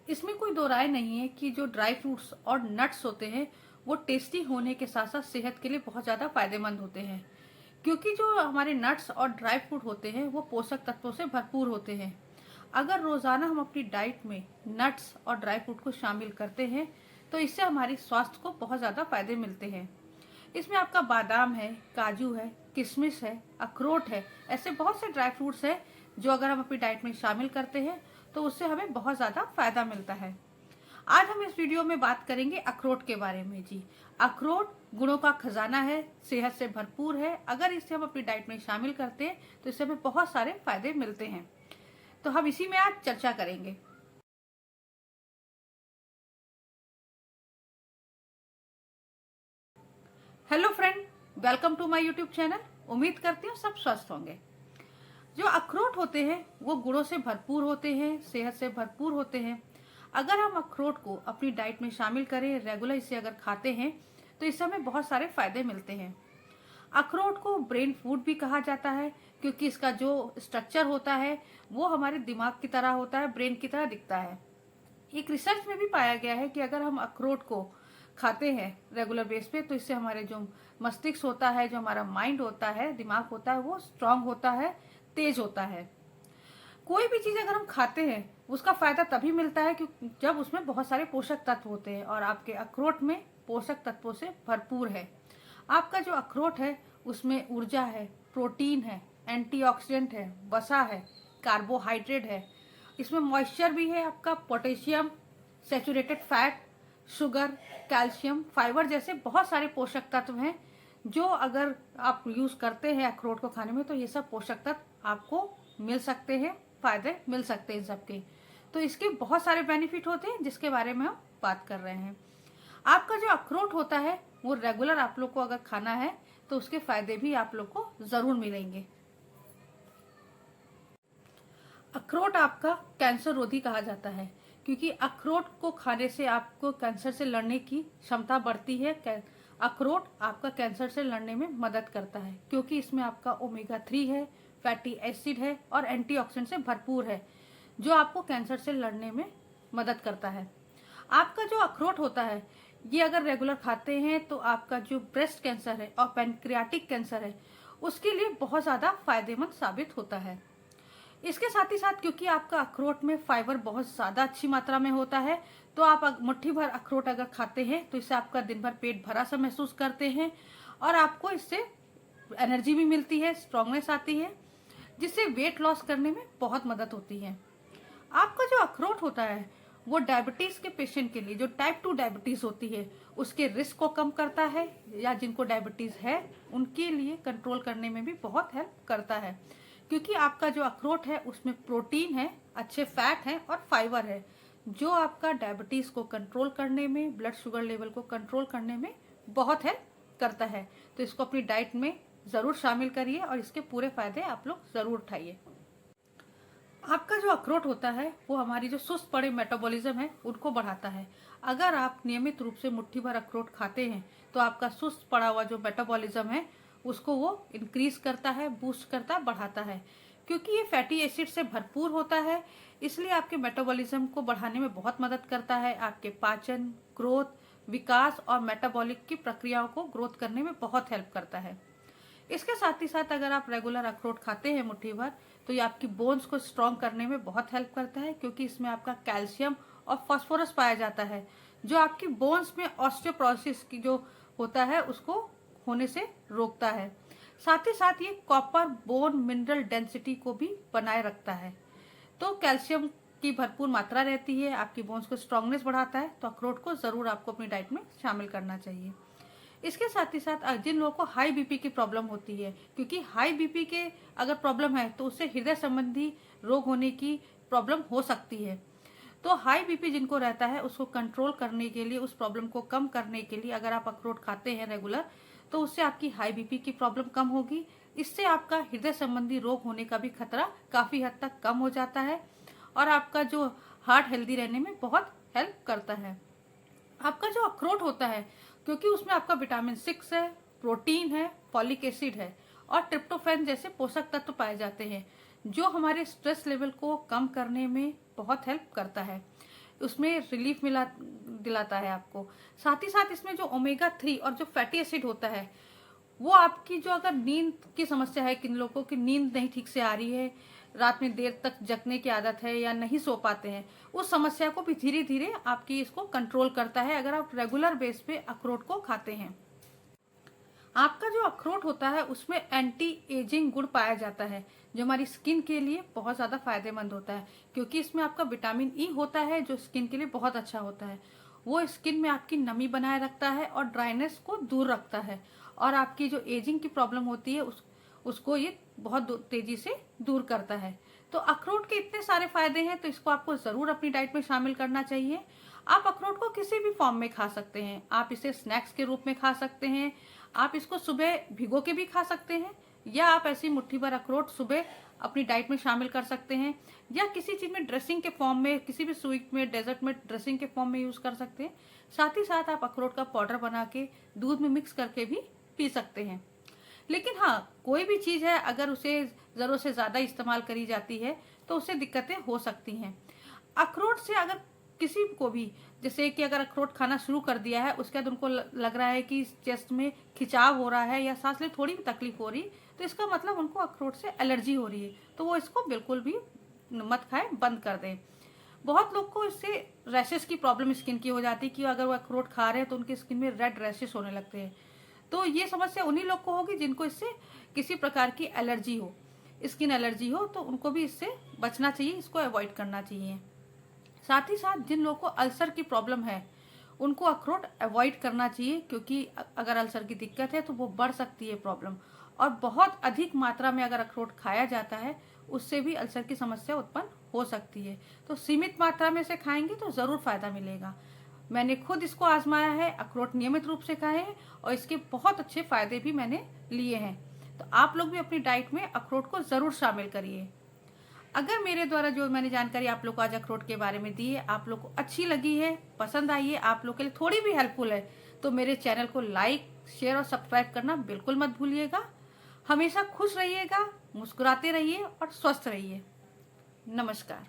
इसमें कोई दो राय नहीं है कि जो ड्राई फ्रूट्स और नट्स होते हैं वो टेस्टी होने के साथ साथ सेहत के लिए बहुत ज़्यादा फायदेमंद होते हैं, क्योंकि जो हमारे नट्स और ड्राई फ्रूट होते हैं वो पोषक तत्वों से भरपूर होते हैं। अगर रोज़ाना हम अपनी डाइट में नट्स और ड्राई फ्रूट को शामिल करते हैं तो इससे हमारी स्वास्थ्य को बहुत ज़्यादा फायदे मिलते हैं। इसमें आपका बादाम है, काजू है, किशमिश है, अखरोट है, ऐसे बहुत से ड्राई फ्रूट्स हैं जो अगर हम अपनी डाइट में शामिल करते हैं तो उससे हमें बहुत ज़्यादा फायदा मिलता है। आज हम इस वीडियो में बात करेंगे अखरोट के बारे में। जी, अखरोट गुणों का खजाना है, सेहत से भरपूर है। अगर इसे हम अपनी डाइट में शामिल करते हैं तो इससे हमें बहुत सारे फायदे मिलते हैं। तो हम इसी में आज चर्चा करेंगे। Hello friend, welcome to my YouTube channel. उम्मीद करती हूँ सब स्वस्थ होंगे। जो अखरोट होते हैं वो गुणों से भरपूर होते हैं, सेहत से भरपूर होते हैं। अगर हम अखरोट को अपनी डाइट में शामिल करें, रेगुलर इसे अगर खाते हैं तो इससे हमें बहुत सारे फायदे मिलते हैं। अखरोट को ब्रेन फूड भी कहा जाता है, क्योंकि इसका जो स्ट्रक्चर होता है वो हमारे दिमाग की तरह होता है, ब्रेन की तरह दिखता है। एक रिसर्च में भी पाया गया है कि अगर हम अखरोट को खाते हैं रेगुलर बेस पे तो इससे हमारे जो मस्तिष्क होता है, जो हमारा माइंड होता है, दिमाग होता है, वो स्ट्रांग होता है, तेज होता है। कोई भी चीज अगर हम खाते हैं उसका फायदा तभी मिलता है क्योंकि जब उसमें बहुत सारे पोषक तत्व होते हैं, और आपके अखरोट में पोषक तत्वों से भरपूर है। आपका जो अखरोट है उसमें ऊर्जा है, प्रोटीन है, एंटीऑक्सीडेंट है, वसा है, कार्बोहाइड्रेट है, इसमें मॉइस्चर भी है, आपका potassium, saturated fat, sugar, calcium, fibre जैसे बहुत सारे पोषक तत्व हैं जो अगर आप यूज करते हैं अखरोट को खाने में तो ये सब पोषक तत्व आपको मिल सकते हैं, फायदे मिल सकते हैं इन सबके। तो इसके बहुत सारे बेनिफिट होते हैं जिसके बारे में हम बात कर रहे हैं। आपका जो अखरोट होता है वो रेगुलर आप लोग को अगर खाना है तो उसके फायदे भी आप लोग को जरूर मिलेंगे। अखरोट आपका कैंसर रोधी कहा जाता है, क्योंकि अखरोट को खाने से आपको कैंसर से लड़ने की क्षमता बढ़ती है। अखरोट आपका कैंसर से लड़ने में मदद करता है, क्योंकि इसमें आपका ओमेगा 3 है, फैटी एसिड है और एंटीऑक्सीडेंट से भरपूर है, जो आपको कैंसर से लड़ने में मदद करता है। आपका जो अखरोट होता है ये अगर रेगुलर खाते हैं तो आपका जो ब्रेस्ट कैंसर है और पैनक्रियाटिक कैंसर है उसके लिए बहुत ज्यादा फायदेमंद साबित होता है। इसके साथ ही साथ क्योंकि आपका अखरोट में फाइबर बहुत ज्यादा अच्छी मात्रा में होता है तो आप मुट्ठी भर अखरोट अगर खाते हैं तो इससे आपका दिन भर पेट भरा सा महसूस करते हैं, और आपको इससे एनर्जी भी मिलती है, स्ट्रांगनेस आती है, जिससे वेट लॉस करने में बहुत मदद होती है। आपका जो अखरोट होता है वो डायबिटीज के पेशेंट के लिए, जो टाइप 2 डायबिटीज होती है उसके रिस्क को कम करता है, या जिनको डायबिटीज है उनके लिए कंट्रोल करने में भी बहुत हेल्प करता है, क्योंकि आपका जो अखरोट है उसमें प्रोटीन है, अच्छे फैट है और फाइबर है, जो आपका डायबिटीज को कंट्रोल करने में, ब्लड शुगर लेवल को कंट्रोल करने में बहुत हेल्प करता है। तो इसको अपनी डाइट में जरूर शामिल करिए और इसके पूरे फायदे आप लोग जरूर उठाइए। आपका जो अखरोट होता है वो हमारी जो सुस्त पड़े मेटाबॉलिज्म है उनको बढ़ाता है। अगर आप नियमित रूप से मुट्ठी भर अखरोट खाते हैं तो आपका सुस्त पड़ा हुआ जो मेटाबॉलिज्म है उसको वो इंक्रीज करता है, बूस्ट करता है, बढ़ाता है। क्योंकि ये फैटी एसिड से भरपूर होता है इसलिए आपके मेटाबॉलिज्म को बढ़ाने में बहुत मदद करता है। आपके पाचन, ग्रोथ, विकास और मेटाबॉलिक की प्रक्रियाओं को ग्रोथ करने में बहुत हेल्प करता है। इसके साथ ही साथ अगर आप रेगुलर अखरोट खाते हैं मुट्ठी भर तो ये आपकी बोन्स को स्ट्रॉन्ग करने में बहुत हेल्प करता है, क्योंकि इसमें आपका कैल्शियम और फास्फोरस पाया जाता है, जो आपकी बोन्स में ऑस्टियोपोरोसिस की जो होता है उसको होने से रोकता है। साथ ही साथ ये कॉपर बोन मिनरल डेंसिटी को भी बनाए रखता है। तो कैल्शियम की भरपूर मात्रा रहती है, आपकी बोन्स को स्ट्रांगनेस बढ़ाता है। तो अखरोट को जरूर आपको अपनी डाइट में शामिल करना चाहिए। इसके साथ ही साथ जिन लोगों को हाई बीपी की प्रॉब्लम होती है, क्योंकि हाई बीपी के अगर प्रॉब्लम है तो उससे हृदय संबंधी रोग होने की प्रॉब्लम हो सकती है। तो हाई बीपी जिनको रहता है उसको कंट्रोल करने के लिए, उस प्रॉब्लम को कम करने के लिए अगर आप अखरोट खाते हैं रेगुलर तो उससे आपकी हाई बीपी की प्रॉब्लम कम होगी। इससे आपका हृदय संबंधी रोग होने का भी खतरा काफी हद तक कम हो जाता है, और आपका जो हार्ट हेल्दी रहने में बहुत हेल्प करता है। आपका जो अखरोट होता है क्योंकि उसमें आपका विटामिन 6 है, प्रोटीन है, फॉलिक एसिड है और ट्रिप्टोफैन जैसे पोषक तत्व पाए जाते हैं, जो हमारे स्ट्रेस लेवल को कम करने में बहुत हेल्प करता है। उसमें रिलीफ दिलाता है आपको। साथ ही साथ इसमें जो ओमेगा 3 और जो फैटी एसिड होता है, वो आपकी जो अगर नींद की समस्या है, किन लोगों की नींद नहीं ठीक से आ रही है, रात में देर तक जगने की आदत है या नहीं सो पाते हैं, उस समस्या को भी धीरे धीरे आपकी इसको कंट्रोल करता है अगर आप रेगुलर बेस पे अखरोट को खाते हैं। आपका जो अखरोट होता है उसमें एंटी एजिंग गुण पाया जाता है, जो हमारी स्किन के लिए बहुत ज़्यादा फायदेमंद होता है, क्योंकि इसमें आपका विटामिन ई होता है जो स्किन के लिए बहुत अच्छा होता है। वो स्किन में आपकी नमी बनाए रखता है और ड्राइनेस को दूर रखता है, और आपकी जो एजिंग की प्रॉब्लम होती है उसको ये बहुत तेजी से दूर करता है। तो अखरोट के इतने सारे फायदे हैं, तो इसको आपको ज़रूर अपनी डाइट में शामिल करना चाहिए। आप अखरोट को किसी भी फॉर्म में खा सकते हैं। आप इसे स्नैक्स के रूप में खा सकते हैं, आप इसको सुबह भिगो के भी खा सकते हैं, या आप ऐसी मुट्ठी भर अखरोट सुबह अपनी डाइट में शामिल कर सकते हैं, या किसी चीज़ में ड्रेसिंग के फॉर्म में, किसी भी स्वीट में, डेजर्ट में ड्रेसिंग के फॉर्म में यूज़ कर सकते हैं। साथ ही साथ आप अखरोट का पाउडर बना के दूध में मिक्स करके भी पी सकते हैं। लेकिन हाँ, कोई भी चीज़ है अगर उसे ज़रूरत से ज़्यादा इस्तेमाल करी जाती है तो उससे दिक्कतें हो सकती हैं। अखरोट से अगर किसी को भी, जैसे कि अगर अखरोट खाना शुरू कर दिया है, उसके बाद उनको लग रहा है कि चेस्ट में खिंचाव हो रहा है या सांस लेने थोड़ी भी तकलीफ हो रही, तो इसका मतलब उनको अखरोट से एलर्जी हो रही है, तो वो इसको बिल्कुल भी मत खाएं, बंद कर दें। बहुत लोग को इससे रैशेस की प्रॉब्लम स्किन की हो जाती है कि अगर वो अखरोट खा रहे हैं तो उनकी स्किन में रेड रैशेस होने लगते हैं। तो ये समस्या उन्हीं लोग को होगी जिनको इससे किसी प्रकार की एलर्जी हो, स्किन एलर्जी हो, तो उनको भी इससे बचना चाहिए, इसको अवॉइड करना चाहिए। साथ ही साथ जिन लोगों को अल्सर की प्रॉब्लम है उनको अखरोट अवॉइड करना चाहिए, क्योंकि अगर अल्सर की दिक्कत है तो वो बढ़ सकती है प्रॉब्लम, और बहुत अधिक मात्रा में अगर अखरोट खाया जाता है उससे भी अल्सर की समस्या उत्पन्न हो सकती है। तो सीमित मात्रा में से खाएंगे तो ज़रूर फायदा मिलेगा। मैंने खुद इसको आजमाया है, अखरोट नियमित रूप से खाए हैं और इसके बहुत अच्छे फायदे भी मैंने लिए हैं। तो आप लोग भी अपनी डाइट में अखरोट को ज़रूर शामिल करिए। अगर मेरे द्वारा जो मैंने जानकारी आप लोग को आज अखरोट के बारे में दी है, आप लोग को अच्छी लगी है, पसंद आई है, आप लोग के लिए थोड़ी भी हेल्पफुल है, तो मेरे चैनल को लाइक, शेयर और सब्सक्राइब करना बिल्कुल मत भूलिएगा। हमेशा खुश रहिएगा, मुस्कुराते रहिए और स्वस्थ रहिए। नमस्कार।